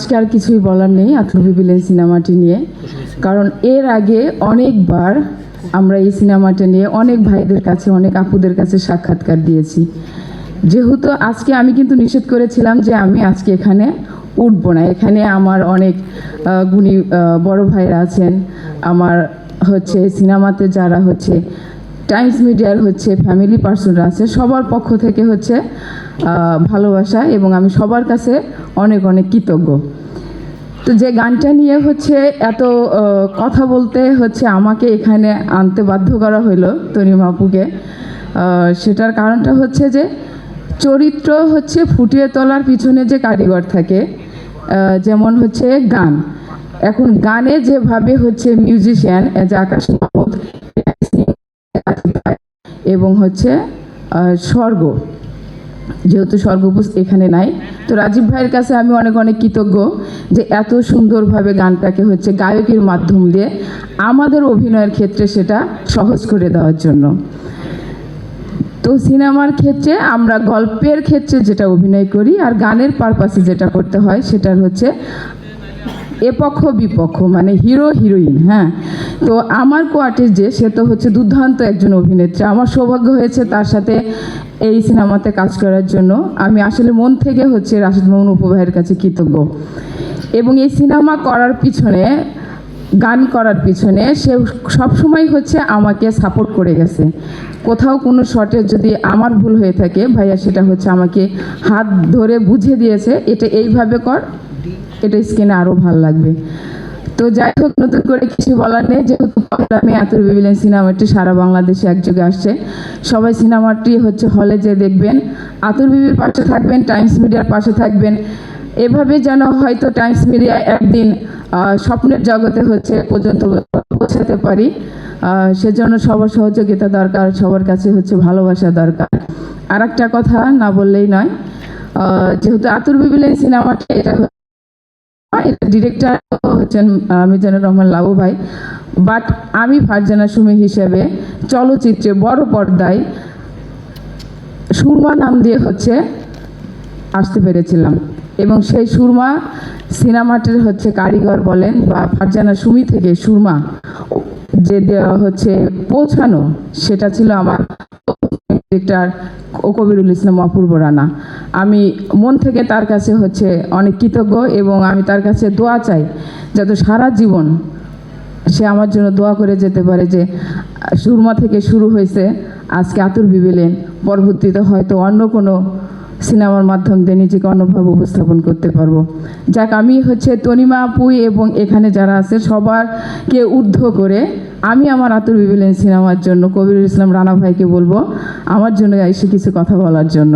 আজকে আর কিছুই বলার নেই আতুর বিবিলেন সিনেমাটি নিয়ে, কারণ এর আগে অনেকবার আমরা এই সিনেমাটা নিয়ে অনেক ভাইদের কাছে অনেক আপুদের কাছে সাক্ষাৎকার দিয়েছি। যেহেতু আজকে আমি কিন্তু নিষেধ করেছিলাম যে আমি আজকে এখানে উঠবো না, এখানে আমার অনেক গুণী বড় ভাইরা আছেন, আমার হচ্ছে সিনেমাতে যারা হচ্ছে টাইমস মিডিয়ার হচ্ছে ফ্যামিলি পার্সনরা আছে, সবার পক্ষ থেকে হচ্ছে ভালোবাসা এবং আমি সবার কাছে অনেক অনেক কৃতজ্ঞ। তো যে গানটা নিয়ে হচ্ছে এত কথা বলতে হচ্ছে আমাকে এখানে আনতে বাধ্য করা হলো তনিমা আপুকে, সেটার কারণটা হচ্ছে যে চরিত্র হচ্ছে ফুটিয়ে তোলার পিছনে যে কারিগর থাকে, যেমন হচ্ছে গান, এখন গানে যেভাবে হচ্ছে মিউজিশিয়ান যে আকাশ মাহমুদ এবং হচ্ছে স্বর্গ, যেহেতু স্বর্গপুষ এখানে নাই, তো রাজীব ভাইয়ের কাছে আমি অনেক অনেক কৃতজ্ঞ যে এত সুন্দরভাবে গানটাকে হচ্ছে গায়কের মাধ্যম দিয়ে আমাদের অভিনয়ের ক্ষেত্রে সেটা সহজ করে দেওয়ার জন্য। তো সিনেমার ক্ষেত্রে আমরা গল্পের ক্ষেত্রে যেটা অভিনয় করি আর গানের পারপাসে যেটা করতে হয় সেটার হচ্ছে এপক্ষ বিপক্ষ, মানে হিরো হিরোইন। হ্যাঁ, তো আমার কোয়ার্টির যে সে তো হচ্ছে দুর্দান্ত একজন অভিনেত্রী, আমার সৌভাগ্য হয়েছে তার সাথে এই সিনেমাতে কাজ করার জন্য। আমি আসলে মন থেকে হচ্ছে রাশেদ মামুন উপভাইয়ের কাছে কৃতজ্ঞ, এবং এই সিনেমা করার পিছনে গান করার পিছনে সে সবসময় হচ্ছে আমাকে সাপোর্ট করে গেছে। কোথাও কোনো শটে যদি আমার ভুল হয়ে থাকে ভাইয়া সেটা হচ্ছে আমাকে হাত ধরে বুঝিয়ে দিয়েছে, এটা এইভাবে কর, এটা স্ক্রিনে আরও ভালো লাগবে। তো যাই হোক, নতুন করে কিছু বলার নেই, যেহেতু আমি আতুর বিবিলেন সিনেমাটি সারা বাংলাদেশে একযোগে আসছে, সবাই সিনেমাটি হচ্ছে হলে যে দেখবেন, আতুর বিবির পাশে থাকবেন, টাইমস মিডিয়ার পাশে থাকবেন, এভাবে যেন হয়তো টাইমস মিডিয়া একদিন স্বপ্নের জগতে হচ্ছে পর্যন্ত পৌঁছাতে পারি, সেজন্য সবার সহযোগিতা দরকার, সবার কাছে হচ্ছে ভালোবাসা দরকার। আর একটা কথা না বললেই নয়, যেহেতু আতুর বিবিলেন সিনেমাটা এটা ডিরেক্টর হচ্ছেন মিজানুর রহমান লাবু ভাই, বাট আমি ফারজানা সুমি হিসেবে চলচ্চিত্রে বড় পর্দায় সুরমা নাম দিয়ে হচ্ছে আসতে পেরেছিলাম, এবং সেই সুরমা সিনেমাটির হচ্ছে কারিগর বলেন বা ফারজানা সুমি থেকে সুরমা যে হচ্ছে পৌঁছানো, সেটা ছিল আমার ডিরেক্টর কবিরুল ইসলাম অপূর্ব রানা। আমি মন থেকে তার কাছে হচ্ছে অনেক কৃতজ্ঞ, এবং আমি তার কাছে দোয়া চাই যাতে সারা জীবন সে আমার জন্য দোয়া করে যেতে পারে, যে সুরমা থেকে শুরু হয়েছে আজকে আতুর বিবিলেন, পরবর্তীতে হয়তো অন্য কোনো সিনেমার মাধ্যম দিয়ে নিজেকে অন্যভাবে উপস্থাপন করতে পারবো। যাক, আমি হচ্ছে তনিমা আপুই এবং এখানে যারা আছে সবারকে ঊর্ধ্ব করে আমি আমার আতুর বিবিলেন সিনেমার জন্য কবিরুল ইসলাম রানা ভাইকে বলবো আমার জন্য এসে কিছু কথা বলার জন্য।